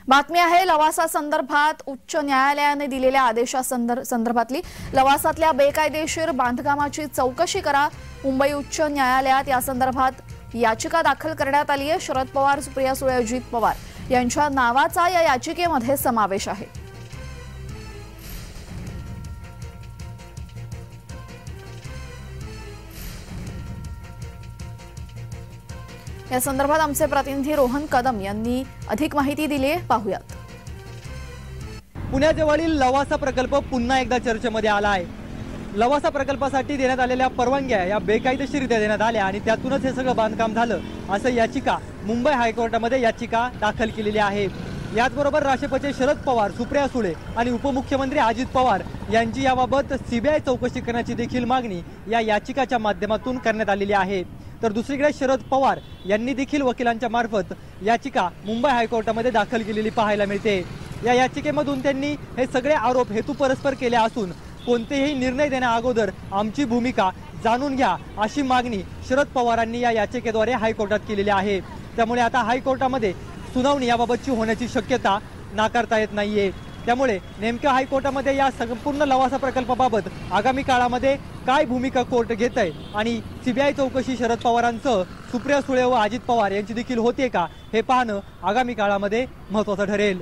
बातमी आहे लवासा संदर्भात उच्च न्यायालयाने दिलेल्या आदेशासंदर्भातली। लवासातल्या बेकायदेशीर बांधकामाची चौकशी करा। मुंबई उच्च न्यायालयात या संदर्भात याचिका दाखल करण्यात आली आहे। शरद पवार, सुप्रिया सुळे, अजित पवार यांच्या नावाचा या याचिकेमध्ये समावेश आहे। या संदर्भात आमचे प्रतिनिधी रोहन कदम यांनी अधिक माहिती दिली आहे, पाहूयात। पुण्याजवळील लवासा प्रकल्प पुन्हा एकदा चर्चेमध्ये आला आहे। लवासा प्रकल्पासाठी देण्यात आलेल्या परवानग्या या बेकायदेशीररित्या देण्यात आल्या आणि त्यातूनच हे सगळं बांधकाम झालं असं याचिका मुंबई हायकोर्टामध्ये याचिका दाखल केलेली आहे। याचबरोबर राष्ट्रपती शरद पवार, सुप्रिया सुळे आणि उपमुख्यमंत्री अजित पवार यांची याबाबत सीबीआय चौकशी करण्याची देखील मागणी या याचिकाच्या माध्यमातून करण्यात आलेली आहे। तर दुसरीकडे शरद पवार यांनी देखील वकिलांच्या मार्फत याचिका मुंबई हायकोर्टामध्ये दाखल केलेली पाहायला मिळते। या याचिकेमधून त्यांनी हे सगळे आरोप हेतुपरस्पर केले असून कोणतेही निर्णय देण्या अगोदर आमची भूमिका जाणून घ्या अशी मागणी शरद पवारांनी या याचिकेद्वारे हायकोर्टात केलेली आहे। त्यामुळे आता हायकोर्टामध्ये सुनावणी याबाबतची होण्याची शक्यता नाकारता येत नाहीये। त्यामुळे नेमक्या हायकोर्टामध्ये या संपूर्ण लवासा प्रकल्पाबाबत आगामी काळामध्ये काय भूमिका कोर्ट घेत आहे आणि सीबीआय चौकशी शरद पवारांसह सुप्रिया सुळे व अजित पवार यांची देखील होते का हे पाहणं आगामी काळामध्ये महत्त्वाचं ठरेल।